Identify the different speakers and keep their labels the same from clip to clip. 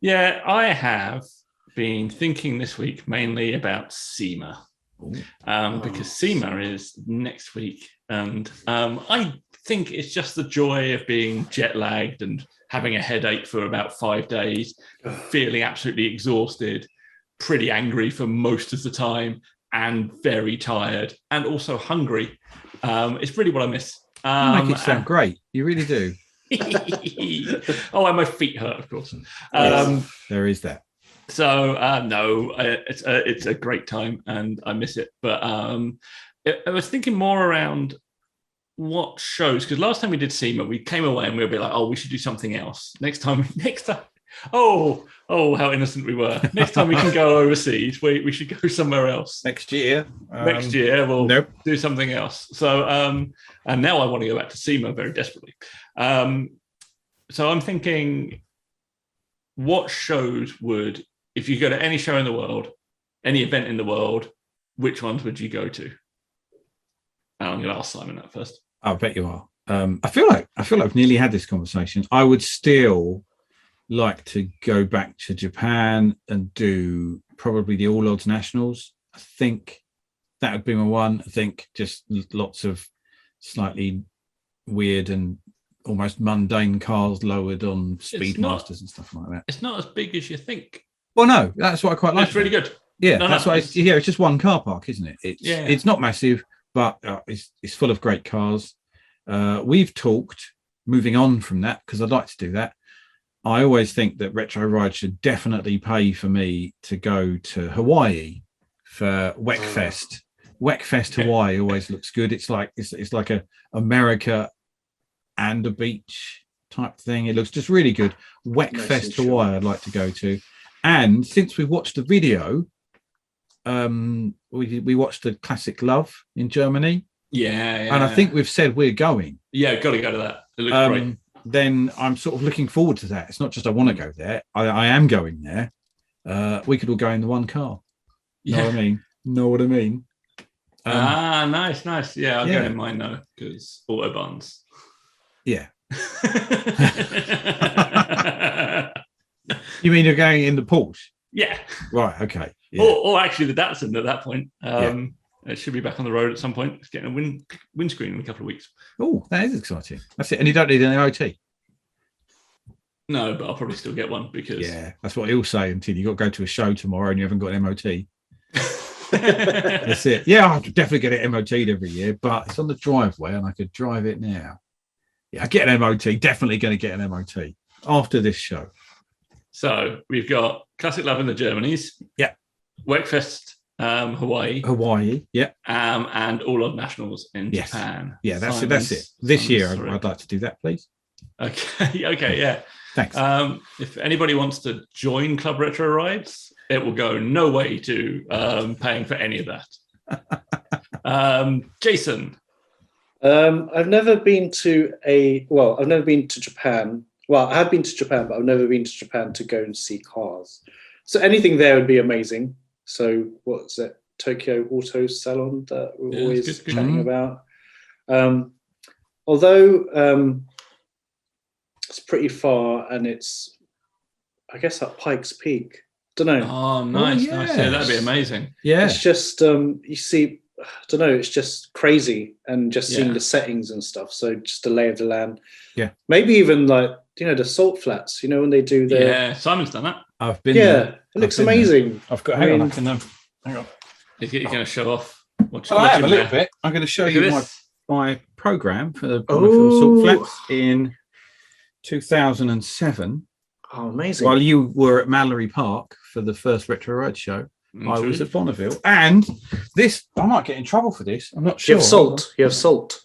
Speaker 1: Yeah, I have been thinking this week mainly about SEMA. Because SEMA is next week. And I think it's just the joy of being jet lagged and having a headache for about 5 days, feeling absolutely exhausted, pretty angry for most of the time, and very tired, and also hungry. It's really what I miss.
Speaker 2: You make it sound great. You really do.
Speaker 1: Oh, and my feet hurt, of course.
Speaker 2: There is that.
Speaker 1: So no, it's a great time and I miss it. But I was thinking more around what shows, because last time we did SEMA, we came away and we were like, oh, we should do something else next time. Oh, how innocent we were. Next time we can go overseas, we should go somewhere else.
Speaker 2: Next year
Speaker 1: we'll do something else. So and now I want to go back to SEMA very desperately. So I'm thinking, what shows would, if you go to any show in the world, any event in the world, which ones would you go to? I'm going to ask Simon that first.
Speaker 2: I bet you are. I feel like I've nearly had this conversation. I would still like to go back to Japan and do probably the All Odds Nationals. I think that would be my one. I think just lots of slightly weird and almost mundane cars lowered on Speedmasters and stuff like that.
Speaker 1: It's not as big as you think.
Speaker 2: Well, no, that's what I quite like.
Speaker 1: It's really good.
Speaker 2: Yeah, that's why. It's just one car park, isn't it? It's not massive, but it's full of great cars. We've talked moving on from that, because I'd like to do that. I always think that Retro Ride should definitely pay for me to go to Hawaii for WECFest. WECFest Hawaii always looks good. It's like a America and a beach type thing. It looks just really good. WECFest Hawaii I'd like to go to. And since we watched the video, we watched the Classic Love in Germany.
Speaker 1: Yeah.
Speaker 2: And I think we've said we're going.
Speaker 1: Yeah, got to go to that. It looks great.
Speaker 2: Then I'm sort of looking forward to that. It's not just I want to go there. I am going there. We could all go in the one car. Know what I mean?
Speaker 1: Nice. Yeah, I'll go in mine now, because Autobahns.
Speaker 2: Yeah. You mean you're going in the Porsche?
Speaker 1: Yeah.
Speaker 2: Right. Okay. Yeah.
Speaker 1: Or actually the Datsun at that point. It should be back on the road at some point. It's getting a windscreen in a couple of weeks.
Speaker 2: Oh, that is exciting. That's it. And you don't need an MOT.
Speaker 1: No, but I'll probably still get one, because
Speaker 2: that's what he'll say until you got to go to a show tomorrow and you haven't got an MOT. That's it. Yeah, I'll definitely get it MOT'd every year, but it's on the driveway and I could drive it now. Yeah, I get an MOT. Definitely going to get an MOT after this show.
Speaker 1: So we've got Classic Love in the Germanys.
Speaker 2: Yeah.
Speaker 1: WECFest Hawaii.
Speaker 2: Yeah.
Speaker 1: And All Odd Nationals in Japan.
Speaker 2: Yeah, that's it. This year, I'd like to do that, please.
Speaker 1: Okay, yeah.
Speaker 2: Thanks.
Speaker 1: If anybody wants to join Club Retro Rides, it will go no way to paying for any of that. Jason.
Speaker 3: I've never been to Japan. Well, I have been to Japan, but I've never been to Japan to go and see cars. So anything there would be amazing. So what's it? Tokyo Auto Salon that we're always chatting about. Although it's pretty far, and it's, I guess, at Pikes Peak. Don't know.
Speaker 1: Oh, nice. Yeah, that'd be amazing.
Speaker 2: Yeah.
Speaker 3: It's just you see, I don't know, it's just crazy, and just seeing the settings and stuff. So just the lay of the land.
Speaker 2: Yeah.
Speaker 3: Maybe even like, the salt flats, when they do the...
Speaker 1: Yeah, Simon's done that.
Speaker 2: I've been there.
Speaker 3: It looks amazing.
Speaker 2: I've got... Hang on. Hang on.
Speaker 1: You're going to show off?
Speaker 2: I am a little bit. I'm going to show you my programme for the salt flats in 2007.
Speaker 3: Oh, amazing.
Speaker 2: While you were at Mallory Park for the first Retro Ride show, I was at Bonneville. And this, I might get in trouble for this. I'm not sure.
Speaker 3: You have salt.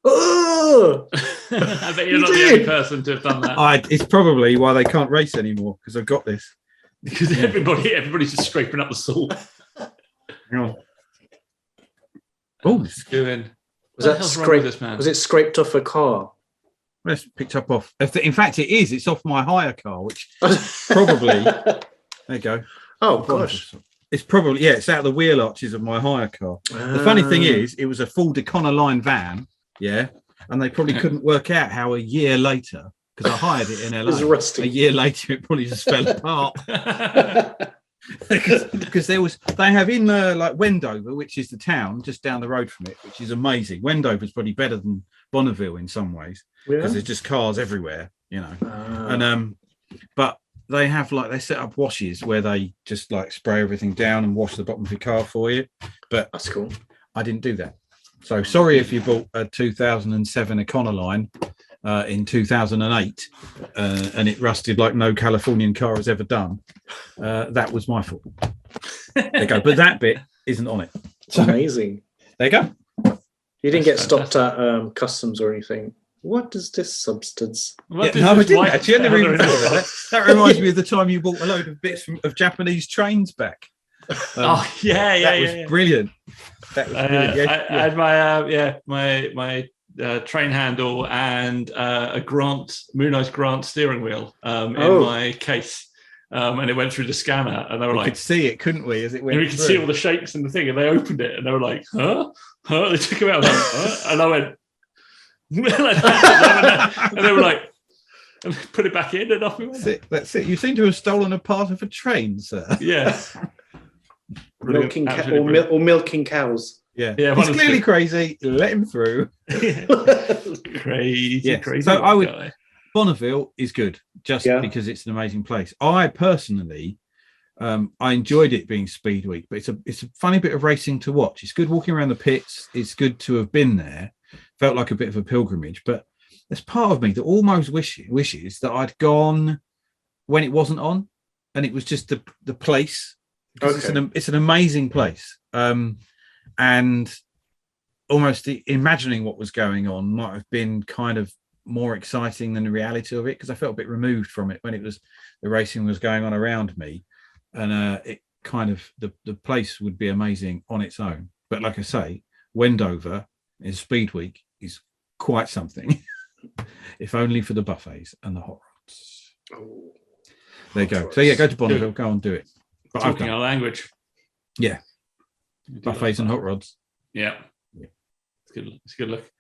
Speaker 3: Oh!
Speaker 1: I bet you're not the only person to have done that.
Speaker 2: It's probably why they can't race anymore, because I've got this.
Speaker 1: Because everybody's just scraping up the salt.
Speaker 2: Hang on. Oh,
Speaker 3: was that scraped? Was it scraped off a car?
Speaker 2: Well, it's picked up off. In fact, it is. It's off my hire car, which probably. There you go.
Speaker 3: Oh gosh.
Speaker 2: It's probably it's out of the wheel arches of my hire car. The funny thing is, it was a full Econoline van. Yeah, and they probably couldn't work out how a year later, because I hired it in
Speaker 3: It was
Speaker 2: LA.
Speaker 3: rusty.
Speaker 2: A year later, it probably just fell apart. Because they have in like Wendover, which is the town just down the road from it, which is amazing. Wendover is probably better than Bonneville in some ways because there's just cars everywhere, and but they have they set up washes where they just spray everything down and wash the bottom of your car for you. But
Speaker 3: that's cool.
Speaker 2: I didn't do that, so sorry if you bought a 2007 Econoline in 2008 and it rusted like no Californian car has ever done. That was my fault. There you go. But that bit isn't on it.
Speaker 3: So, amazing.
Speaker 2: There you go.
Speaker 3: You didn't get stopped at customs or anything. What is this substance?
Speaker 2: No, I didn't actually. I never even thought of that. That reminds me of the time you bought a load of bits of Japanese trains back.
Speaker 3: That
Speaker 2: was brilliant. That was brilliant.
Speaker 1: I had my train handle and a Mooney's Grant steering wheel in my case. And it went through the scanner, and they were
Speaker 2: we could see it, couldn't we, as it went?
Speaker 1: We could see all the shapes in the thing, and they opened it, and they were like, "Huh?" They took it out, and I went, like that, and they were like, and put it back in, and off we went.
Speaker 2: That's it. You seem to have stolen a part of a train, sir.
Speaker 1: Yeah.
Speaker 3: Milking milking cows.
Speaker 2: Yeah. He's clearly crazy. Let him through.
Speaker 1: Crazy.
Speaker 2: So I would. Guy. Bonneville is good just because it's an amazing place. I personally, I enjoyed it being Speed Week, but it's a funny bit of racing to watch. It's good walking around the pits. It's good to have been there. Felt like a bit of a pilgrimage, but there's part of me that almost wishes that I'd gone when it wasn't on, and it was just the place. It's an amazing place, and almost imagining what was going on might have been kind of more exciting than the reality of it, because I felt a bit removed from it when the racing was going on around me, and it kind of the place would be amazing on its own. But like I say, Wendover in Speed Week is quite something, if only for the buffets and the hot rods. There you go. So go to Bonneville, go and do it.
Speaker 1: But talking our language.
Speaker 2: Yeah. Buffets and hot rods.
Speaker 1: Yeah. It's good. It's a good look.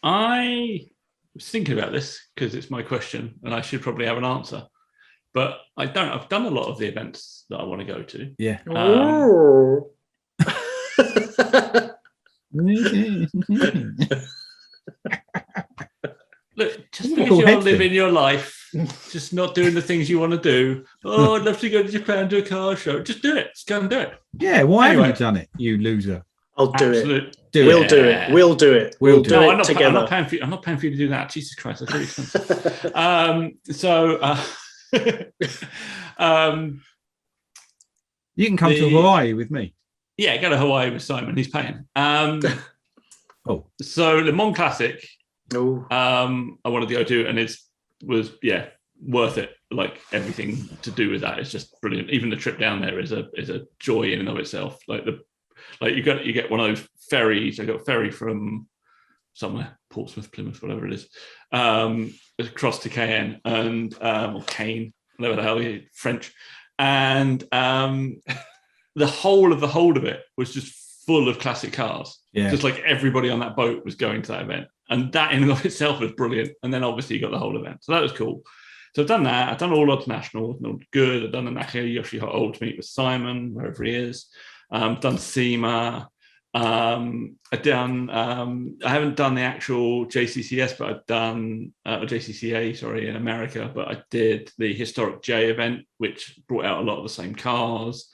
Speaker 1: I was thinking about this because it's my question and I should probably have an answer, but I don't. I've done a lot of the events that I want to go to.
Speaker 2: Yeah.
Speaker 1: Look, just because you're living your life, just not doing the things you want to do. Oh, I'd love to go to Japan, do a car show. Just do it. Just go and do it.
Speaker 2: Yeah, why haven't you done it, you loser?
Speaker 3: I'll do it. We'll do it. We'll do it. We'll do it together.
Speaker 1: I'm not paying for you to do that. Jesus Christ, that's really expensive.
Speaker 2: You can come to Hawaii with me.
Speaker 1: Yeah, go to Hawaii with Simon. He's paying. So Le Mans Classic. I wanted to go to, and it was worth it. Like everything to do with that is just brilliant. Even the trip down there is a joy in and of itself. You get one of those ferries. I got a ferry from somewhere, Portsmouth, Plymouth, whatever it is, across to Cayenne and or Caen, whatever the hell, French, and the whole of it was just full of classic cars. Yeah, just like everybody on that boat was going to that event, and that in and of itself was brilliant. And then obviously you got the whole event, so that was cool. So I've done that. I've done All Odds National, good. I've done the Nakayoshi Hot Old to meet with Simon, wherever he is. Done SEMA. I haven't done the actual JCCS, but I've done JCCA, in America. But I did the Historic J event, which brought out a lot of the same cars.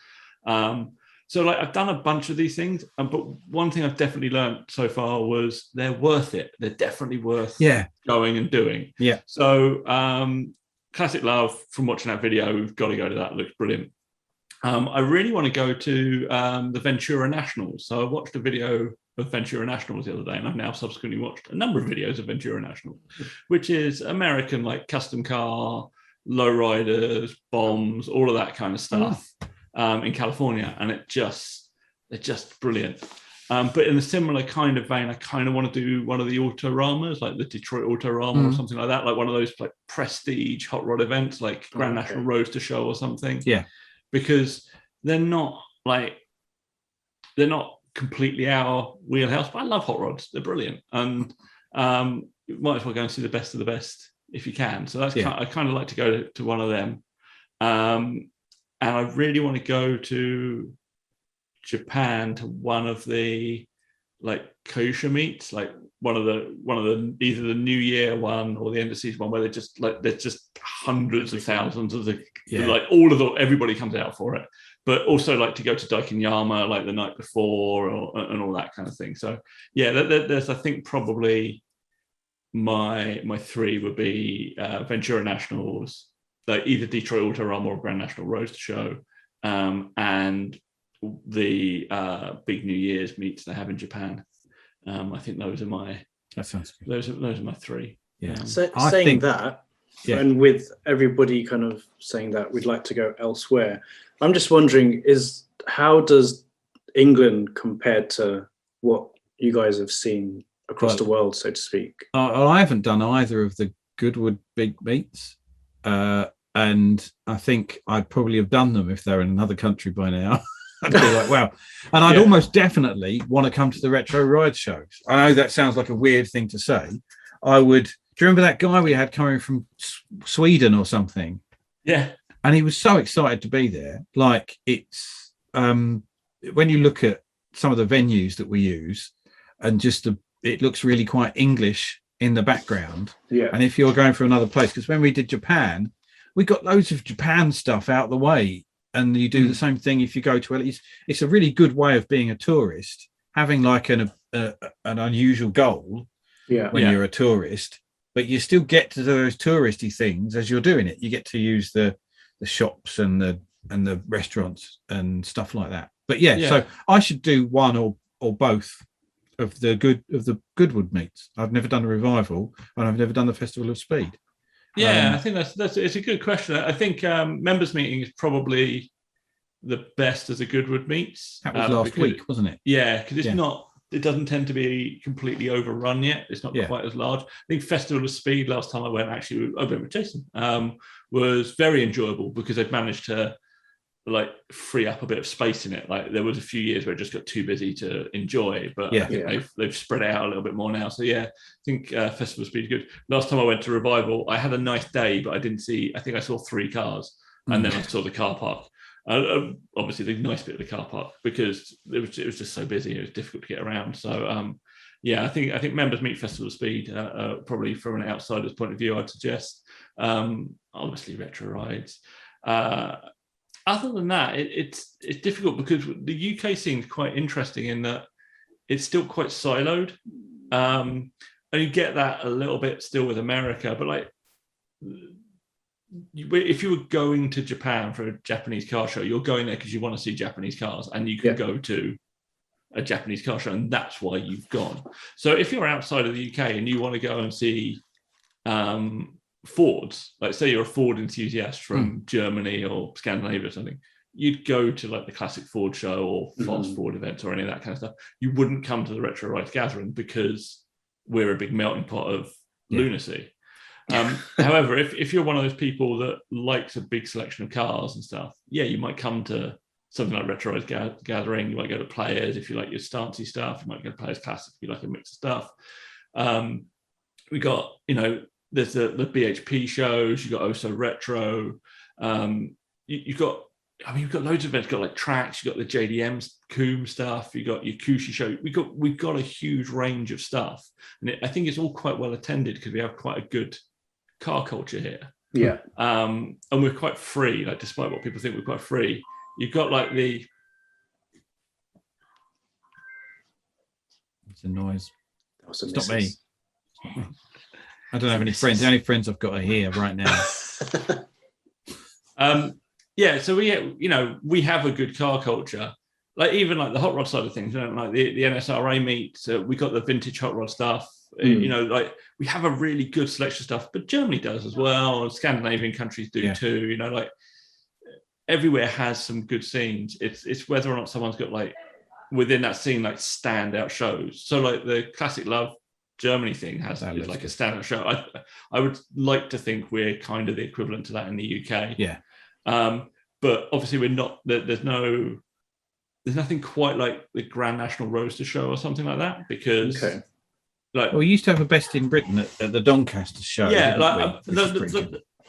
Speaker 1: So I've done a bunch of these things, but one thing I've definitely learned so far was they're worth it. They're definitely worth going and doing.
Speaker 2: Yeah.
Speaker 1: So Classic Love, from watching that video, we've got to go to that. It looks brilliant. I really want to go to the Ventura Nationals. So I watched a video of Ventura Nationals the other day, and I've now subsequently watched a number of videos of Ventura Nationals, which is American, custom car, lowriders, bombs, all of that kind of stuff in California. And they're just brilliant. But in a similar kind of vein, I kind of want to do one of the Autoramas, like the Detroit Autorama or something like that, like one of those prestige hot rod events, like Grand National Roadster Show or something.
Speaker 2: Yeah.
Speaker 1: Because they're not completely our wheelhouse, but I love hot rods. They're brilliant. And you might as well go and see the best of the best if you can. So that's I kind of like to go to one of them. And I really want to go to Japan to one of the like kosher meets, like one of the either the New Year one or the end of season one, where there's just hundreds of thousands of like everybody comes out for it. But also like to go to Daikanyama like the night before and all that kind of thing. So yeah, there's I think probably my three would be Ventura Nationals, like either Detroit Auto Run or Grand National Roadster Show, and the big New Year's meets they have in Japan. I think those are my.
Speaker 2: That sounds good.
Speaker 1: Those are my three.
Speaker 2: Yeah.
Speaker 3: And with everybody kind of saying that we'd like to go elsewhere, I'm just wondering: how does England compare to what you guys have seen across the world, so to speak?
Speaker 2: I haven't done either of the Goodwood big meets. And I think I'd probably have done them if they're in another country by now. I'd be like, wow. And I'd almost definitely want to come to the retro ride shows. I know that sounds like a weird thing to say. I would. Do you remember that guy we had coming from Sweden or something?
Speaker 1: Yeah.
Speaker 2: And he was so excited to be there. Like it's when you look at some of the venues that we use, and just it looks really quite English in the background.
Speaker 3: Yeah.
Speaker 2: And if you're going for another place, because when we did Japan, we got loads of Japan stuff out the way, and you do the same thing if you go to it's a really good way of being a tourist, having like an unusual goal when you're a tourist, but you still get to do those touristy things as you're doing it. You get to use the shops and the restaurants and stuff like that. But so I should do one or both of the Goodwood meets. I've never done a revival, and I've never done the Festival of Speed.
Speaker 1: I think that's it's a good question. I think members meeting is probably the best as a Goodwood meets.
Speaker 2: That was last week, wasn't it?
Speaker 1: Yeah, because it's not. It doesn't tend to be completely overrun yet. It's not quite as large. I think Festival of Speed last time I went, actually, I went with Jason, was very enjoyable because they'd managed to like free up a bit of space in it. Like there was a few years where it just got too busy to enjoy, but I think they've spread it out a little bit more now. So I think Festival of Speed is good. Last time I went to Revival, I had a nice day, but I think I saw 3 cars, and then I saw the car park. Obviously the nice bit of the car park, because it was just so busy, it was difficult to get around. So I think members meet Festival of Speed probably from an outsider's point of view, I'd suggest. Obviously retro rides. Other than that, it's difficult because the UK seems quite interesting in that it's still quite siloed, and you get that a little bit still with America. But like, if you were going to Japan for a Japanese car show, you're going there because you want to see Japanese cars, and you can go to a Japanese car show, and that's why you've gone. So if you're outside of the UK and you want to go and see Fords, like say you're a Ford enthusiast from Germany or Scandinavia or something, you'd go to like the classic Ford show or fast Ford events or any of that kind of stuff. You wouldn't come to the Retro Rides Gathering because we're a big melting pot of lunacy. However, if you're one of those people that likes a big selection of cars and stuff, you might come to something like Retro Rides Gathering. You might go to Players if you like your stancy stuff. You might go to Players Classic if you like a mix of stuff. We got, there's the BHP shows. You got Oso Retro. You've got loads of events. You've got like tracks. You got the JDM Coombe stuff. You got your Kushi show. We've got a huge range of stuff, and I think it's all quite well attended because we have quite a good car culture here.
Speaker 3: Yeah.
Speaker 1: And we're quite free. Like despite what people think, we're quite free. You've got like the.
Speaker 2: It's a noise.
Speaker 3: It's
Speaker 2: not me. I don't have any friends. The only friends I've got are here right now.
Speaker 1: So we have a good car culture. Like even like the hot rod side of things, like the NSRA meets, we got the vintage hot rod stuff. Like we have a really good selection of stuff, but Germany does as well. Scandinavian countries do too. Like everywhere has some good scenes. It's whether or not someone's got like within that scene like standout shows. So like the Classic Love Germany thing is like a standout show. I would like to think we're kind of the equivalent to that in the UK.
Speaker 2: Yeah.
Speaker 1: But obviously we're not. There's nothing quite like the Grand National Roadster Show or something like that because Like,
Speaker 2: we used to have a best in Britain at the Doncaster show.
Speaker 1: Yeah, like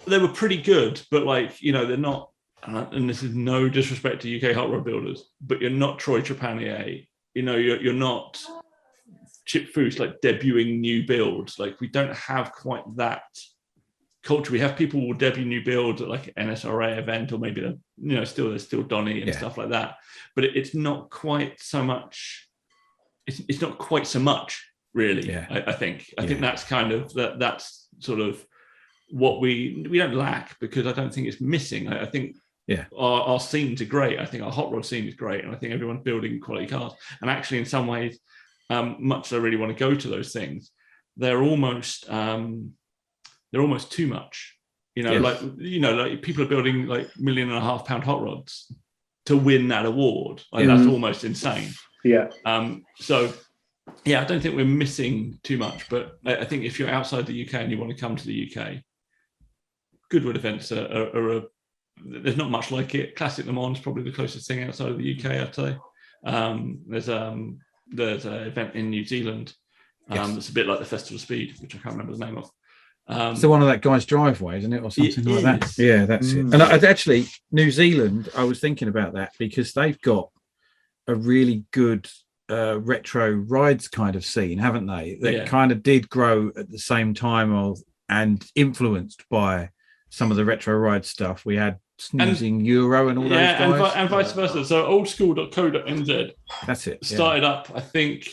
Speaker 1: they were pretty good, but like, you know, they're not. And this is no disrespect to UK hot rod builders, but you're not Troy Trepanier. You know, you're not Chip Foose, like debuting new builds. Like, we don't have quite that culture. We have people who will debut new builds at like an NSRA event, or maybe there's still Donny and stuff like that. But it's not quite so much. It's not quite so much, really.
Speaker 2: Yeah.
Speaker 1: I think that's kind of that's sort of what we don't lack, because I don't think it's missing. I think our scenes are great. I think our hot rod scene is great, and I think everyone's building quality cars. And actually, in some ways, much as I really want to go to those things, they're almost too much. You know, like people are building like £1.5 million hot rods to win that award. Like, that's almost insane.
Speaker 3: Yeah.
Speaker 1: So, I don't think we're missing too much. But I think if you're outside the UK and you want to come to the UK, Goodwood events are there's not much like it. Classic Le Mans is probably the closest thing outside of the UK, I'd say. There's an event in New Zealand that's a bit like the Festival of Speed, which I can't remember the name of.
Speaker 2: So one of that guy's driveway, isn't it, or something like that? Yeah, that's it. And actually, New Zealand, I was thinking about that because they've got a really good retro rides kind of scene, haven't they? That kind of did grow at the same time and influenced by some of the retro ride stuff. We had Snoozing Euro and all those guys.
Speaker 1: And vice versa. So oldschool.co.nz.
Speaker 2: That's it.
Speaker 1: Started up, I think,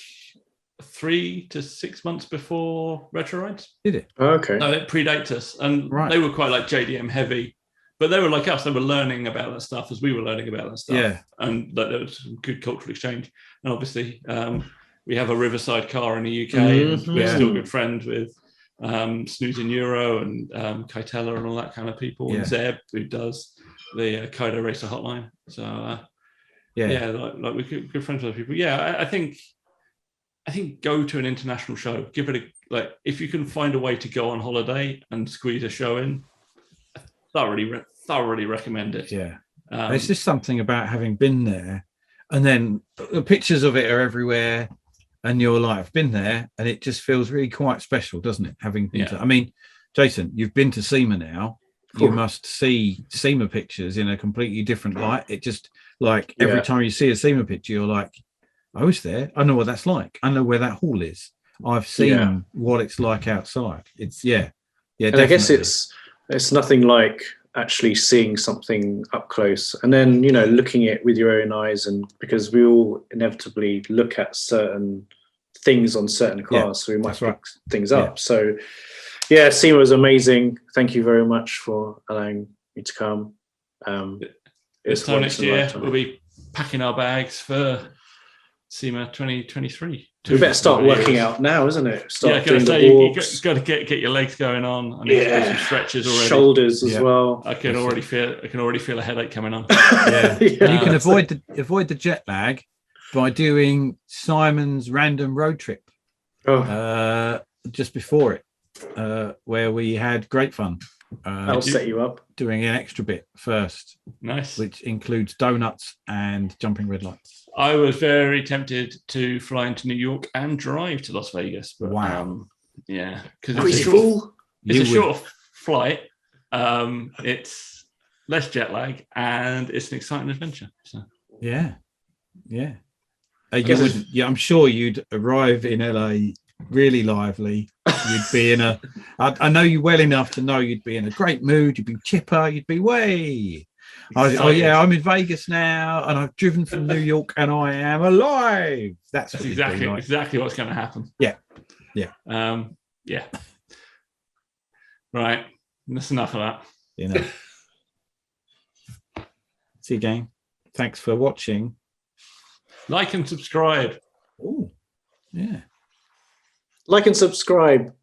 Speaker 1: 3 to 6 months before retro rides.
Speaker 2: Did it?
Speaker 3: Oh, okay.
Speaker 1: No, it predates us, and they were quite like JDM heavy, but they were like us. They were learning about that stuff as we were learning about that stuff. Yeah, and there was some good cultural exchange. And obviously, we have a Riverside car in the UK, and we're still good friends with Snoozing Euro and Kaitella and all that kind of people, and Zeb, who does the Kaido Racer Hotline. So like we're good friends with other people. I think go to an international show. Give it if you can find a way to go on holiday and squeeze a show in, I thoroughly recommend it.
Speaker 2: Yeah, there's just something about having been there, and then the pictures of it are everywhere, and you're like, I've been there, and it just feels really quite special, doesn't it? Having been to, I mean, Jason, you've been to SEMA now. You must see SEMA pictures in a completely different light. It just like every time you see a SEMA picture, you're like, I was there. I know what that's like. I know where that hall is. I've seen what it's like outside. It's And
Speaker 3: definitely. I guess it's nothing like actually seeing something up close and then, looking at it with your own eyes, and because we all inevitably look at certain things on certain cars, so we might pick things up. So SEMA was amazing. Thank you very much for allowing me to come.
Speaker 1: This time next year we'll be packing our bags for SEMA 2023.
Speaker 3: We better start working out now, isn't it? Start doing the walks.
Speaker 1: You've got to get your legs going on. I need to do some stretches already.
Speaker 3: Shoulders as well.
Speaker 1: I can already feel a headache coming on.
Speaker 2: And you can avoid the jet lag by doing Simon's random road trip. Just before it, where we had great fun.
Speaker 3: That'll set you up.
Speaker 2: Doing an extra bit first.
Speaker 1: Nice.
Speaker 2: Which includes donuts and jumping red lights.
Speaker 1: I was very tempted to fly into New York and drive to Las Vegas. But, because it's a short flight. It's less jet lag and it's an exciting adventure. So.
Speaker 2: I'm sure you'd arrive in LA really lively. You'd be in I know you well enough to know you'd be in a great mood. You'd be chipper. You'd be I'm in Vegas now, and I've driven from New York, and I am alive. That's
Speaker 1: exactly what's going to happen.
Speaker 2: Yeah.
Speaker 1: Right, that's enough of that.
Speaker 2: See you again. Thanks for watching.
Speaker 1: Like and subscribe.
Speaker 2: Oh, yeah.
Speaker 3: Like and subscribe.